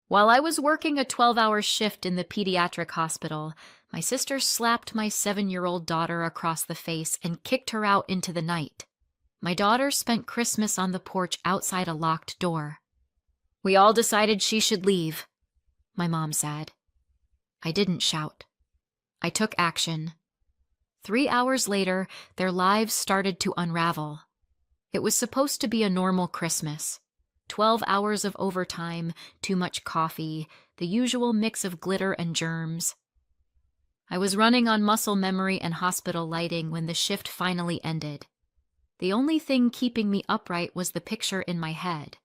While I was working a 12-hour shift in the pediatric hospital, my sister slapped my 7-year-old daughter across the face and kicked her out into the night. My daughter spent Christmas on the porch outside a locked door. "We all decided she should leave," my mom said. I didn't shout. I took action. 3 hours later, their lives started to unravel. It was supposed to be a normal Christmas. 12 hours of overtime, too much coffee, the usual mix of glitter and germs. I was running on muscle memory and hospital lighting when the shift finally ended. The only thing keeping me upright was the picture in my head.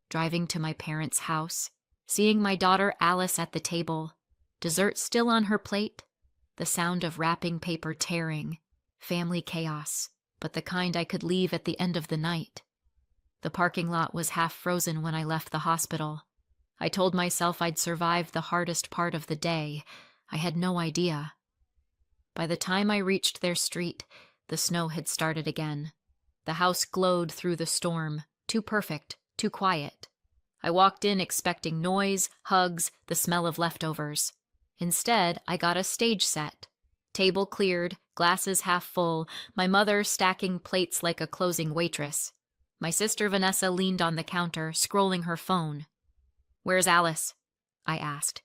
Driving to my parents' house, seeing my daughter Alice at the table, dessert still on her plate, the sound of wrapping paper tearing, family chaos, but the kind I could leave at the end of the night. The parking lot was half frozen when I left the hospital. I told myself I'd survived the hardest part of the day. I had no idea. By the time I reached their street, the snow had started again. The house glowed through the storm, too perfect, too quiet. I walked in expecting noise, hugs, the smell of leftovers. Instead, I got a stage set. Table cleared, glasses half full, my mother stacking plates like a closing waitress. My sister Vanessa leaned on the counter, scrolling her phone. "Where's Alice?" I asked.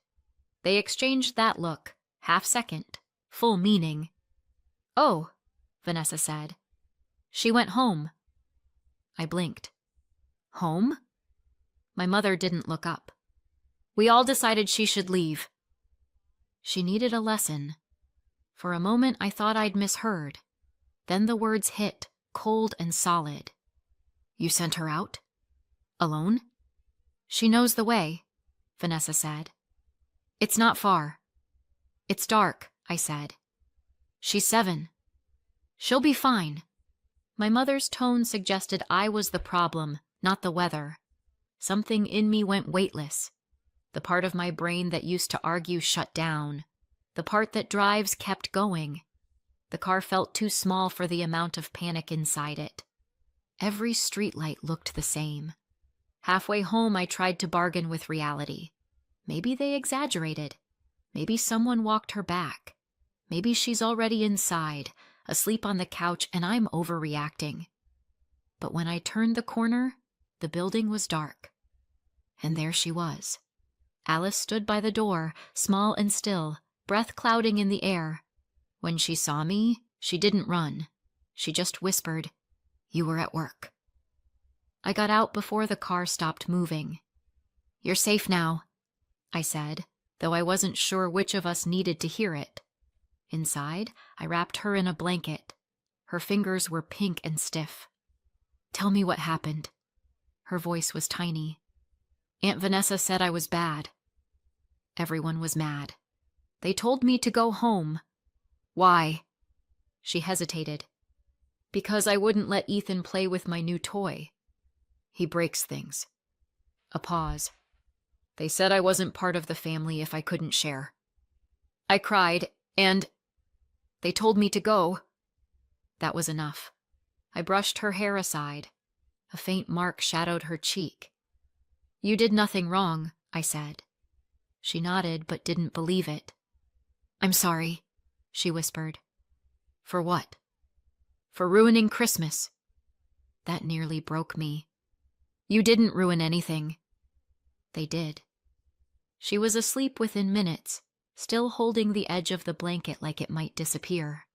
They exchanged that look, half second, full meaning. "Oh," Vanessa said. "She went home." I blinked. "Home?" My mother didn't look up. "We all decided she should leave." She needed a lesson. For a moment I thought I'd misheard. Then the words hit, cold and solid. "You sent her out? Alone?" "She knows the way," Vanessa said. "It's not far." "It's dark," I said. "She's 7. She'll be fine." My mother's tone suggested I was the problem, not the weather. Something in me went weightless. The part of my brain that used to argue shut down. The part that drives kept going. The car felt too small for the amount of panic inside it. Every streetlight looked the same. Halfway home, I tried to bargain with reality. Maybe they exaggerated. Maybe someone walked her back. Maybe she's already inside, asleep on the couch, and I'm overreacting. But when I turned the corner, the building was dark. And there she was. Alice stood by the door, small and still, breath clouding in the air. When she saw me, she didn't run. She just whispered, "You were at work." I got out before the car stopped moving. "You're safe now," I said, though I wasn't sure which of us needed to hear it. Inside, I wrapped her in a blanket. Her fingers were pink and stiff. "Tell me what happened." Her voice was tiny. "Aunt Vanessa said I was bad." Everyone was mad. "They told me to go home." "Why?" She hesitated. "Because I wouldn't let Ethan play with my new toy. He breaks things." A pause. "They said I wasn't part of the family if I couldn't share." I cried, and they told me to go. That was enough. I brushed her hair aside. A faint mark shadowed her cheek. "You did nothing wrong," I said. She nodded but didn't believe it. "I'm sorry," she whispered. "For what?" "For ruining Christmas." That nearly broke me. "You didn't ruin anything." They did. She was asleep within minutes, still holding the edge of the blanket like it might disappear.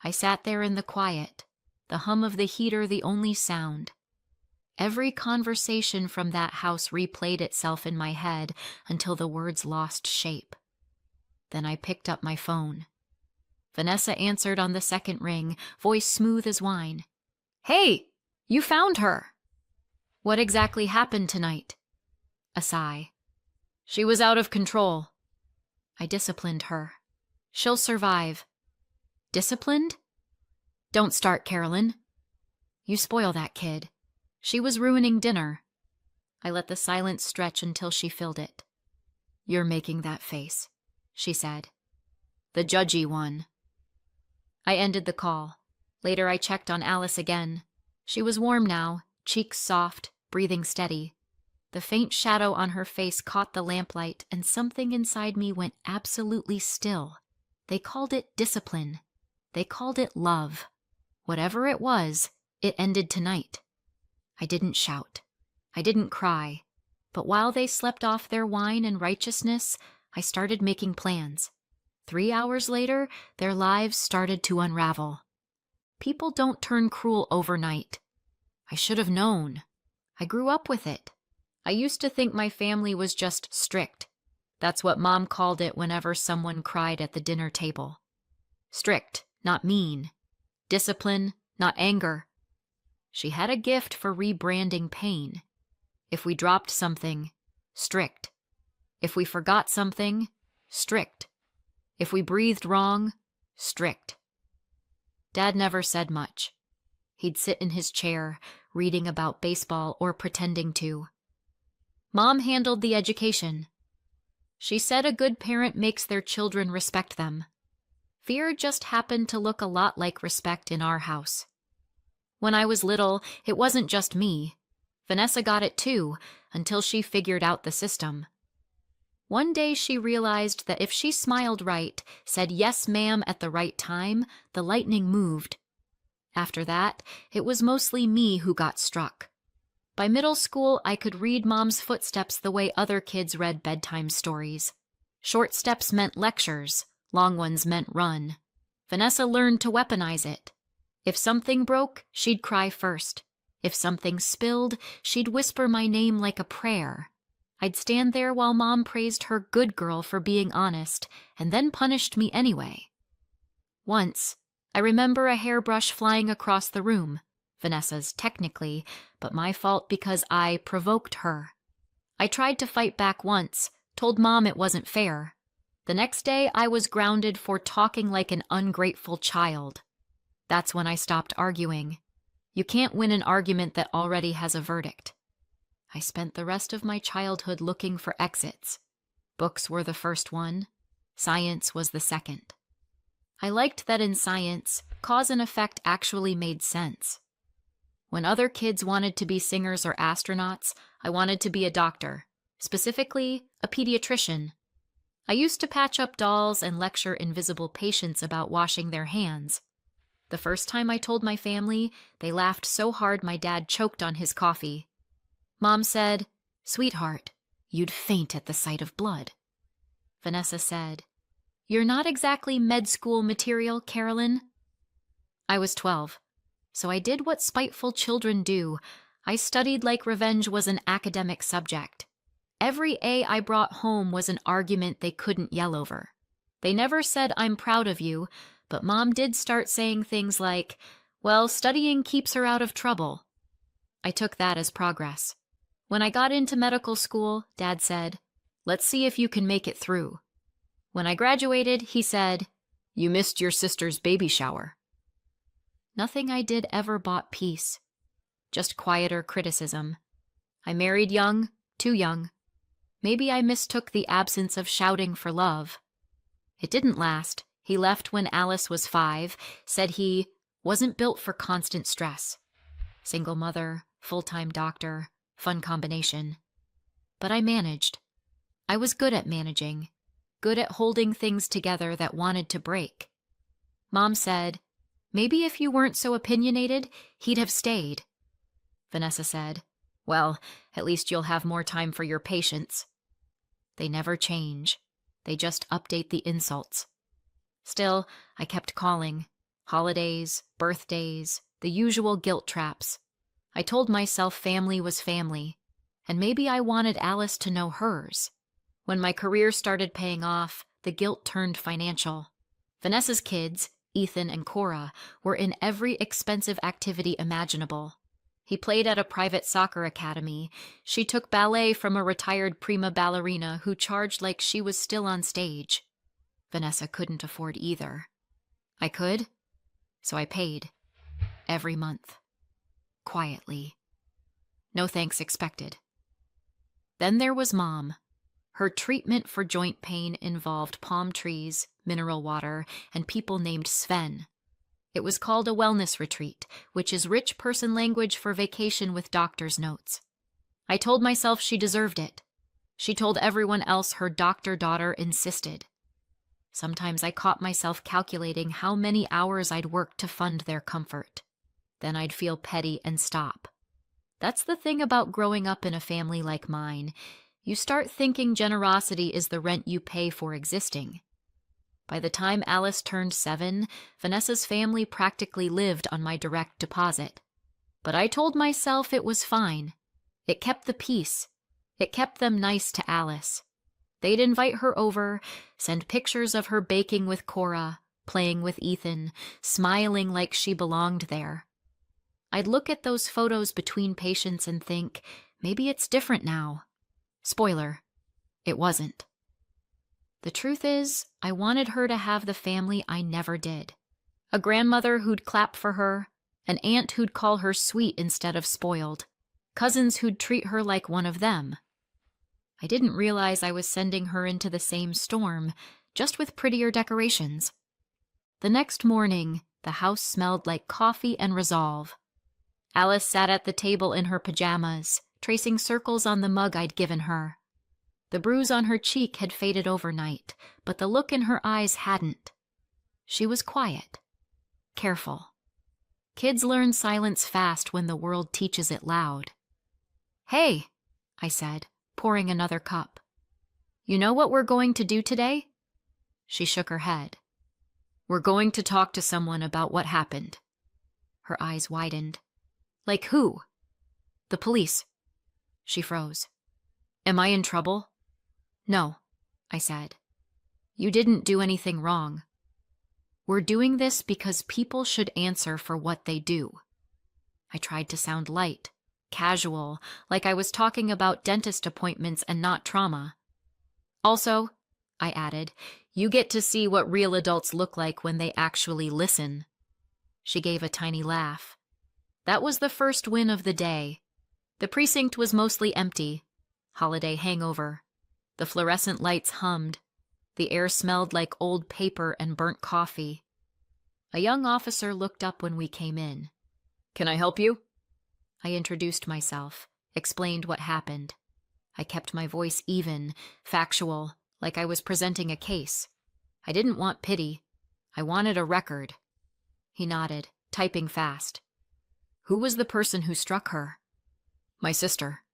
I sat there in the quiet, the hum of the heater the only sound. Every conversation from that house replayed itself in my head until the words lost shape. Then I picked up my phone. Vanessa answered on the second ring, voice smooth as wine. "Hey, you found her." "What exactly happened tonight?" A sigh. "She was out of control." I disciplined her. "She'll survive." "Disciplined?" "Don't start, Carolyn." "You spoil that kid. She was ruining dinner." I let the silence stretch until she filled it. "You're making that face," she said. "The judgy one." I ended the call. Later I checked on Alice again. She was warm now, cheeks soft, breathing steady. The faint shadow on her face caught the lamplight, and something inside me went absolutely still. They called it discipline. They called it love. Whatever it was, it ended tonight. I didn't shout. I didn't cry. But while they slept off their wine and righteousness, I started making plans. 3 hours later, their lives started to unravel. People don't turn cruel overnight. I should have known. I grew up with it. I used to think my family was just strict. That's what Mom called it whenever someone cried at the dinner table. Strict, not mean. Discipline, not anger. She had a gift for rebranding pain. If we dropped something, strict. If we forgot something, strict. If we breathed wrong, strict. Dad never said much. He'd sit in his chair, reading about baseball or pretending to. Mom handled the education. She said a good parent makes their children respect them. Fear just happened to look a lot like respect in our house. When I was little, it wasn't just me. Vanessa got it too, until she figured out the system. One day she realized that if she smiled right, said yes ma'am at the right time, the lightning moved. After that, it was mostly me who got struck. By middle school, I could read Mom's footsteps the way other kids read bedtime stories. Short steps meant lectures, long ones meant run. Vanessa learned to weaponize it. If something broke, she'd cry first. If something spilled, she'd whisper my name like a prayer. I'd stand there while Mom praised her good girl for being honest, and then punished me anyway. Once, I remember a hairbrush flying across the room. Vanessa's, technically, but my fault because I provoked her. I tried to fight back once, told Mom it wasn't fair. The next day, I was grounded for talking like an ungrateful child. That's when I stopped arguing. You can't win an argument that already has a verdict. I spent the rest of my childhood looking for exits. Books were the first one. Science was the second. I liked that in science, cause and effect actually made sense. When other kids wanted to be singers or astronauts, I wanted to be a doctor, specifically a pediatrician. I used to patch up dolls and lecture invisible patients about washing their hands. The first time I told my family, they laughed so hard my dad choked on his coffee. Mom said, "Sweetheart, you'd faint at the sight of blood." Vanessa said, "You're not exactly med school material, Carolyn." I was 12, so I did what spiteful children do. I studied like revenge was an academic subject. Every A I brought home was an argument they couldn't yell over. They never said, "I'm proud of you," but Mom did start saying things like, "Well, studying keeps her out of trouble." I took that as progress. When I got into medical school, Dad said, "Let's see if you can make it through." When I graduated, he said, "You missed your sister's baby shower." Nothing I did ever bought peace, just quieter criticism. I married young, too young. Maybe I mistook the absence of shouting for love. It didn't last. He left when Alice was 5, said he wasn't built for constant stress. Single mother, full-time doctor, fun combination. But I managed. I was good at managing, good at holding things together that wanted to break. Mom said, "Maybe if you weren't so opinionated, he'd have stayed." Vanessa said, "Well, at least you'll have more time for your patients." They never change. They just update the insults. Still, I kept calling. Holidays, birthdays, the usual guilt traps. I told myself family was family, and maybe I wanted Alice to know hers. When my career started paying off, the guilt turned financial. Vanessa's kids, Ethan and Cora, were in every expensive activity imaginable. He played at a private soccer academy. She took ballet from a retired prima ballerina who charged like she was still on stage. Vanessa couldn't afford either. I could, so I paid. Every month. Quietly. No thanks expected. Then there was Mom. Her treatment for joint pain involved palm trees, mineral water, and people named Sven. It was called a wellness retreat, which is rich person language for vacation with doctor's notes. I told myself she deserved it. She told everyone else her doctor daughter insisted. Sometimes I caught myself calculating how many hours I'd work to fund their comfort. Then I'd feel petty and stop. That's the thing about growing up in a family like mine. You start thinking generosity is the rent you pay for existing. By the time Alice turned 7, Vanessa's family practically lived on my direct deposit. But I told myself it was fine. It kept the peace. It kept them nice to Alice. They'd invite her over, send pictures of her baking with Cora, playing with Ethan, smiling like she belonged there. I'd look at those photos between patients and think, maybe it's different now. Spoiler, it wasn't. The truth is, I wanted her to have the family I never did. A grandmother who'd clap for her, an aunt who'd call her sweet instead of spoiled, cousins who'd treat her like one of them. I didn't realize I was sending her into the same storm, just with prettier decorations. The next morning, the house smelled like coffee and resolve. Alice sat at the table in her pajamas, tracing circles on the mug I'd given her. The bruise on her cheek had faded overnight, but the look in her eyes hadn't. She was quiet, careful. Kids learn silence fast when the world teaches it loud. "Hey," I said, pouring another cup. "You know what we're going to do today?" She shook her head. "We're going to talk to someone about what happened." Her eyes widened. "Like who?" "The police." She froze. "Am I in trouble?" "No," I said. "You didn't do anything wrong. We're doing this because people should answer for what they do." I tried to sound light, casual, like I was talking about dentist appointments and not trauma. "Also," I added, "you get to see what real adults look like when they actually listen." She gave a tiny laugh. That was the first win of the day. The precinct was mostly empty. Holiday hangover. The fluorescent lights hummed. The air smelled like old paper and burnt coffee. A young officer looked up when we came in. "Can I help you?" I introduced myself, explained what happened. I kept my voice even, factual, like I was presenting a case. I didn't want pity. I wanted a record. He nodded, typing fast. "Who was the person who struck her?" "My sister."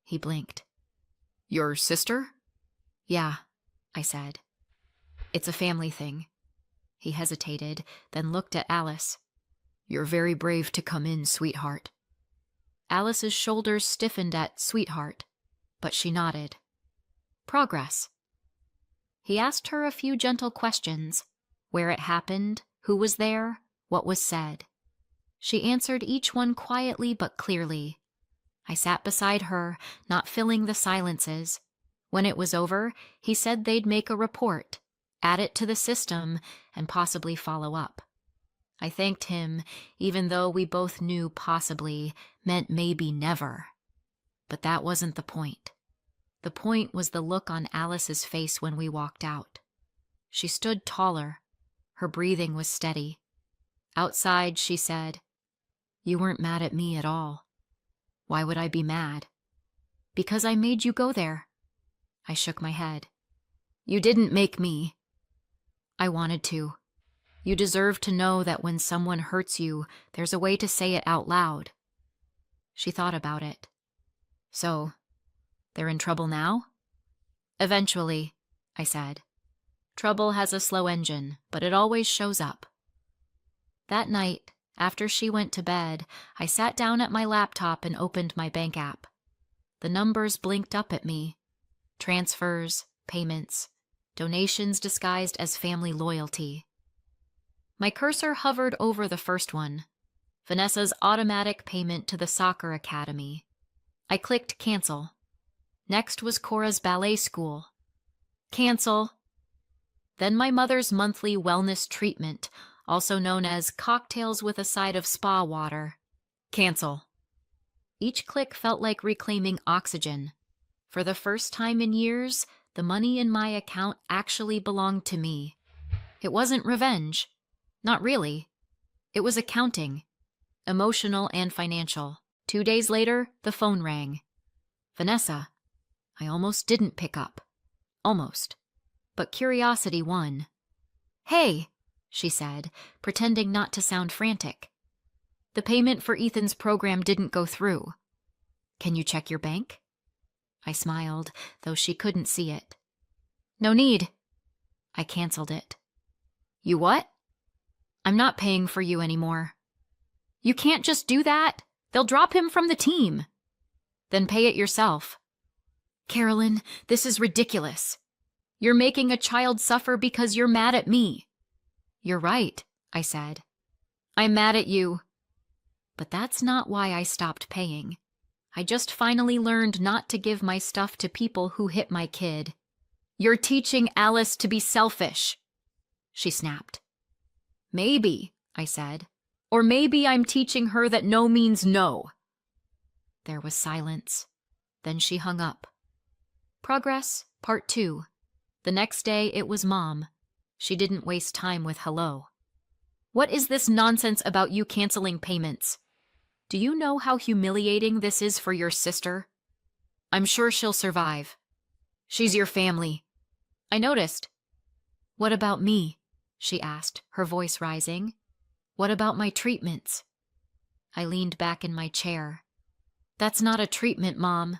He blinked. "Your sister?" "Yeah," I said. "It's a family thing." He hesitated, then looked at Alice. "You're very brave to come in, sweetheart." Alice's shoulders stiffened at sweetheart, but she nodded. Progress. He asked her a few gentle questions. Where it happened, who was there, what was said. She answered each one quietly but clearly. I sat beside her, not filling the silences. When it was over, he said they'd make a report, add it to the system, and possibly follow up. I thanked him, even though we both knew possibly meant maybe never. But that wasn't the point. The point was the look on Alice's face when we walked out. She stood taller. Her breathing was steady. Outside, she said, "You weren't mad at me at all." "Why would I be mad?" "Because I made you go there." I shook my head. "You didn't make me." "I wanted to. You deserve to know that when someone hurts you, there's a way to say it out loud." She thought about it. "So, they're in trouble now?" "Eventually," I said. "Trouble has a slow engine, but it always shows up." That night, after she went to bed, I sat down at my laptop and opened my bank app. The numbers blinked up at me. Transfers, payments, donations disguised as family loyalty. My cursor hovered over the first one, Vanessa's automatic payment to the soccer academy. I clicked cancel. Next was Cora's ballet school. Cancel. Then my mother's monthly wellness treatment, also known as cocktails with a side of spa water. Cancel. Each click felt like reclaiming oxygen. For the first time in years, the money in my account actually belonged to me. It wasn't revenge. Not really. It was accounting. Emotional and financial. 2 days later, the phone rang. Vanessa. I almost didn't pick up. Almost. But curiosity won. Hey, she said, pretending not to sound frantic. The payment for Ethan's program didn't go through. Can you check your bank? I smiled, though she couldn't see it. No need. I canceled it. You what? I'm not paying for you anymore. You can't just do that. They'll drop him from the team. Then pay it yourself. Carolyn, this is ridiculous. You're making a child suffer because you're mad at me. You're right, I said. I'm mad at you. But that's not why I stopped paying. I just finally learned not to give my stuff to people who hit my kid. You're teaching Alice to be selfish, she snapped. Maybe, I said. Or maybe I'm teaching her that no means no. There was silence. Then she hung up. Progress, Part 2. The next day it was Mom. She didn't waste time with hello. What is this nonsense about you canceling payments? Do you know how humiliating this is for your sister? I'm sure she'll survive. She's your family. I noticed. What about me? She asked, her voice rising. What about my treatments? I leaned back in my chair. That's not a treatment, Mom.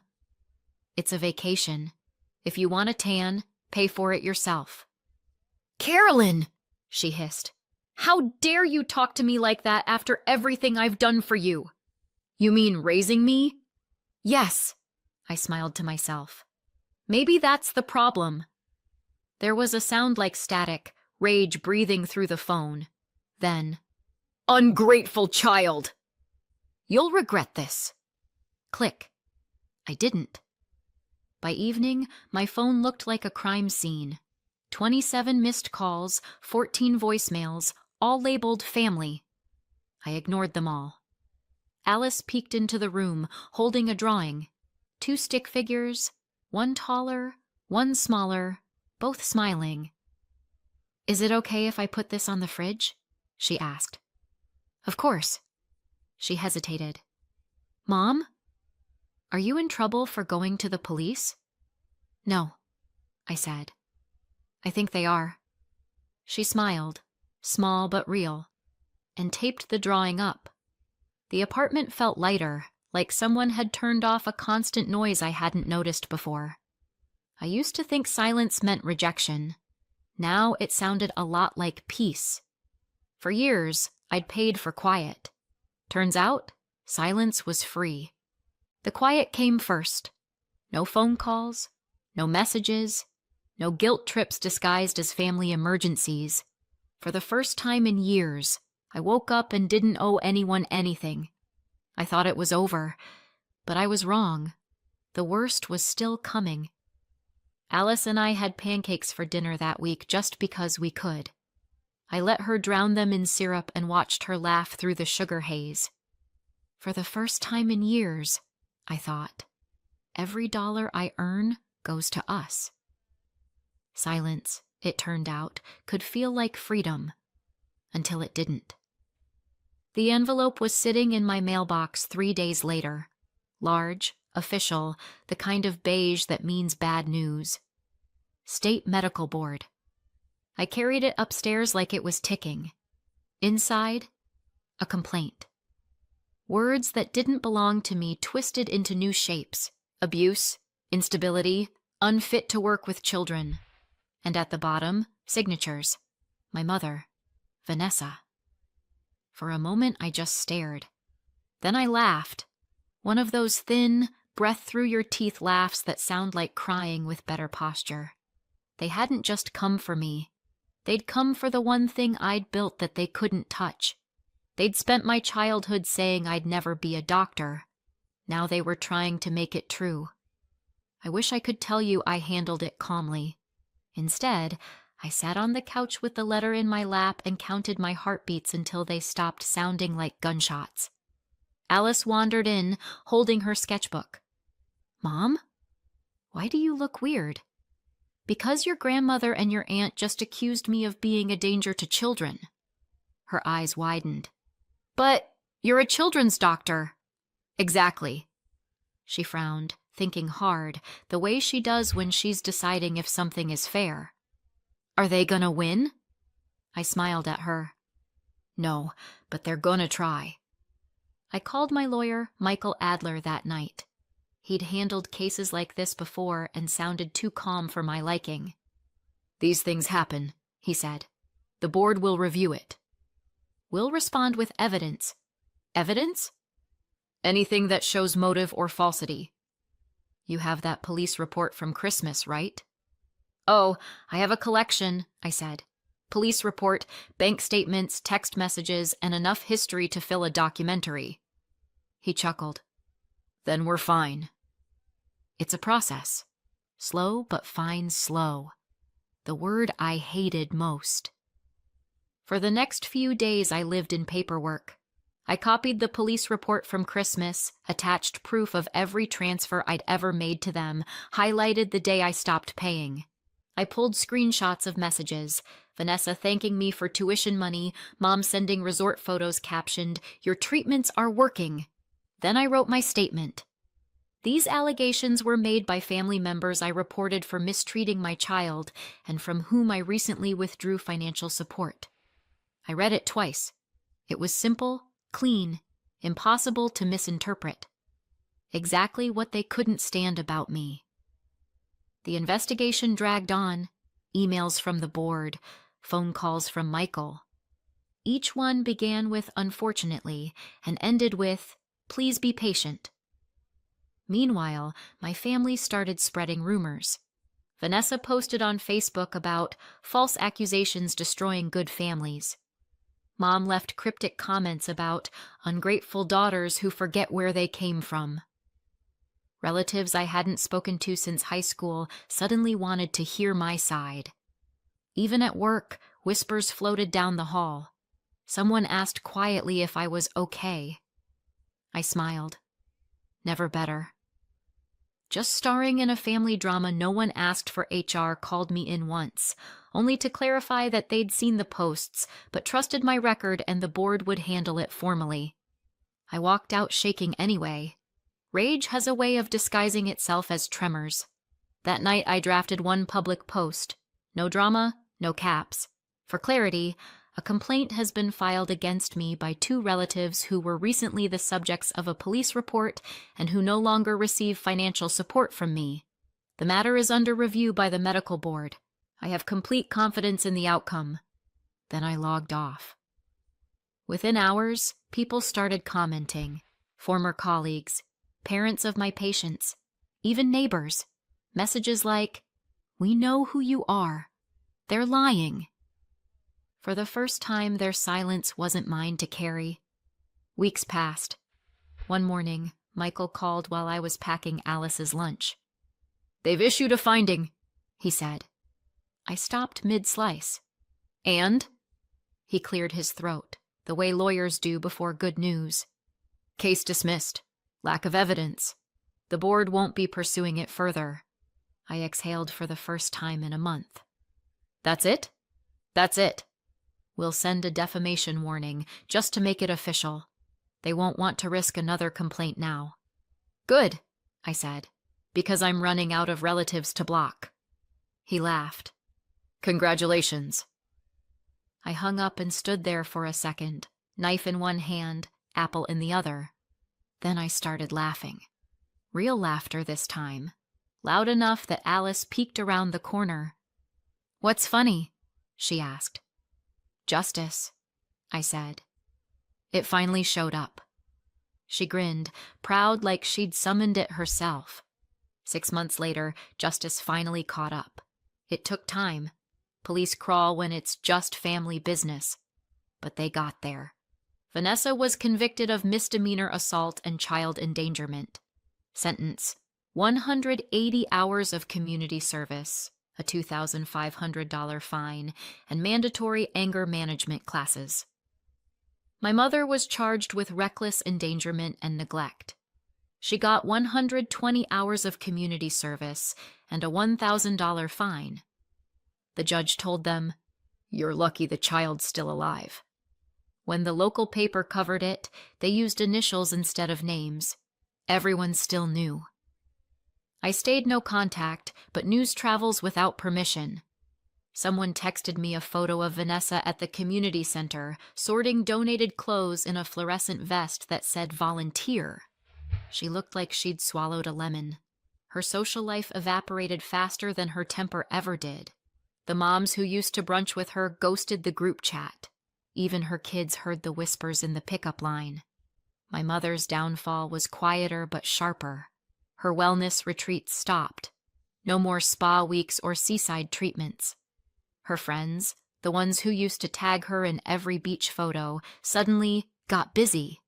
It's a vacation. If you want a tan, pay for it yourself. Carolyn, she hissed. How dare you talk to me like that after everything I've done for you? You mean raising me? Yes, I smiled to myself. Maybe that's the problem. There was a sound like static, rage breathing through the phone. Then, ungrateful child! You'll regret this. Click. I didn't. By evening, my phone looked like a crime scene. 27 missed calls, 14 voicemails, all labeled family. I ignored them all. Alice peeked into the room, holding a drawing. 2 stick figures, one taller, one smaller, both smiling. Is it okay if I put this on the fridge? She asked. Of course. She hesitated. Mom? Are you in trouble for going to the police? No, I said. I think they are. She smiled, small but real, and taped the drawing up. The apartment felt lighter, like someone had turned off a constant noise I hadn't noticed before. I used to think silence meant rejection. Now it sounded a lot like peace. For years, I'd paid for quiet. Turns out, silence was free. The quiet came first. No phone calls, no messages, no guilt trips disguised as family emergencies. For the first time in years, I woke up and didn't owe anyone anything. I thought it was over, but I was wrong. The worst was still coming. Alice and I had pancakes for dinner that week just because we could. I let her drown them in syrup and watched her laugh through the sugar haze. For the first time in years, I thought, every dollar I earn goes to us. Silence, it turned out, could feel like freedom, until it didn't. The envelope was sitting in my mailbox 3 days later. Large, official, the kind of beige that means bad news. State Medical Board. I carried it upstairs like it was ticking. Inside, a complaint. Words that didn't belong to me twisted into new shapes. Abuse, instability, unfit to work with children. And at the bottom, signatures. My mother, Vanessa. For a moment, I just stared. Then I laughed. One of those thin, breath-through-your-teeth laughs that sound like crying with better posture. They hadn't just come for me. They'd come for the one thing I'd built that they couldn't touch. They'd spent my childhood saying I'd never be a doctor. Now they were trying to make it true. I wish I could tell you I handled it calmly. Instead, I sat on the couch with the letter in my lap and counted my heartbeats until they stopped sounding like gunshots. Alice wandered in, holding her sketchbook. Mom? Why do you look weird? Because your grandmother and your aunt just accused me of being a danger to children. Her eyes widened. But you're a children's doctor. Exactly. She frowned, thinking hard, the way she does when she's deciding if something is fair. "Are they gonna win?" I smiled at her. "No, but they're gonna try." I called my lawyer, Michael Adler, that night. He'd handled cases like this before and sounded too calm for my liking. "These things happen," he said. "The board will review it. We'll respond with evidence." "Evidence?" "Anything that shows motive or falsity." "You have that police report from Christmas, right?" "Oh, I have a collection," I said. "Police report, bank statements, text messages, and enough history to fill a documentary." He chuckled. "Then we're fine." It's a process. Slow but fine slow. The word I hated most. For the next few days I lived in paperwork. I copied the police report from Christmas, attached proof of every transfer I'd ever made to them, highlighted the day I stopped paying. I pulled screenshots of messages, Vanessa thanking me for tuition money, Mom sending resort photos captioned, "Your treatments are working." Then I wrote my statement. These allegations were made by family members I reported for mistreating my child and from whom I recently withdrew financial support. I read it twice. It was simple, clean, impossible to misinterpret. Exactly what they couldn't stand about me. The investigation dragged on. Emails from the board, phone calls from Michael. Each one began with "unfortunately" and ended with "please be patient." Meanwhile, my family started spreading rumors. Vanessa posted on Facebook about false accusations destroying good families. Mom left cryptic comments about ungrateful daughters who forget where they came from. Relatives I hadn't spoken to since high school suddenly wanted to hear my side. Even at work, whispers floated down the hall. Someone asked quietly if I was okay. I smiled. Never better. Just starring in a family drama no one asked for HR called me in once, only to clarify that they'd seen the posts, but trusted my record and the board would handle it formally. I walked out shaking anyway. Rage has a way of disguising itself as tremors. That night I drafted one public post. No drama, no caps. For clarity, a complaint has been filed against me by 2 relatives who were recently the subjects of a police report and who no longer receive financial support from me. The matter is under review by the medical board. I have complete confidence in the outcome. Then I logged off. Within hours, people started commenting. Former colleagues, parents of my patients, even neighbors. Messages like, "We know who you are. They're lying." For the first time, their silence wasn't mine to carry. Weeks passed. One morning, Michael called while I was packing Alice's lunch. "They've issued a finding," he said. I stopped mid-slice. "And?" He cleared his throat, the way lawyers do before good news. "Case dismissed. Lack of evidence. The board won't be pursuing it further." I exhaled for the first time in a month. "That's it?" "That's it. We'll send a defamation warning, just to make it official. They won't want to risk another complaint now." "Good," I said, "because I'm running out of relatives to block." He laughed. "Congratulations." I hung up and stood there for a second, knife in one hand, apple in the other. Then I started laughing. Real laughter this time. Loud enough that Alice peeked around the corner. "What's funny?" she asked. "Justice," I said. It finally showed up. She grinned, proud like she'd summoned it herself. 6 months later, justice finally caught up. It took time. Police crawl when it's just family business. But they got there. Vanessa was convicted of misdemeanor assault and child endangerment. Sentence: 180 hours of community service, a $2,500 fine, and mandatory anger management classes. My mother was charged with reckless endangerment and neglect. She got 120 hours of community service and a $1,000 fine. The judge told them, "You're lucky the child's still alive." When the local paper covered it, they used initials instead of names. Everyone still knew. I stayed no contact, but news travels without permission. Someone texted me a photo of Vanessa at the community center, sorting donated clothes in a fluorescent vest that said volunteer. She looked like she'd swallowed a lemon. Her social life evaporated faster than her temper ever did. The moms who used to brunch with her ghosted the group chat. Even her kids heard the whispers in the pickup line. My mother's downfall was quieter but sharper. Her wellness retreats stopped. No more spa weeks or seaside treatments. Her friends, the ones who used to tag her in every beach photo, suddenly got busy.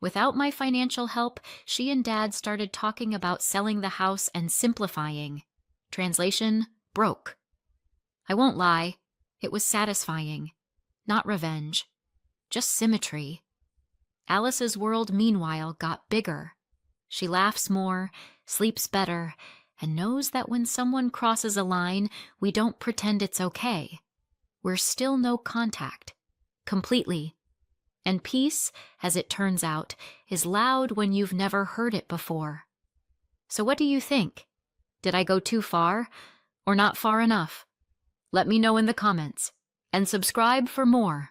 Without my financial help, she and Dad started talking about selling the house and simplifying. Translation: broke. I won't lie, it was satisfying. Not revenge, just symmetry. Alice's world, meanwhile, got bigger. She laughs more, sleeps better, and knows that when someone crosses a line, we don't pretend it's okay. We're still no contact. Completely. And peace, as it turns out, is loud when you've never heard it before. So what do you think? Did I go too far, or not far enough? Let me know in the comments, and subscribe for more.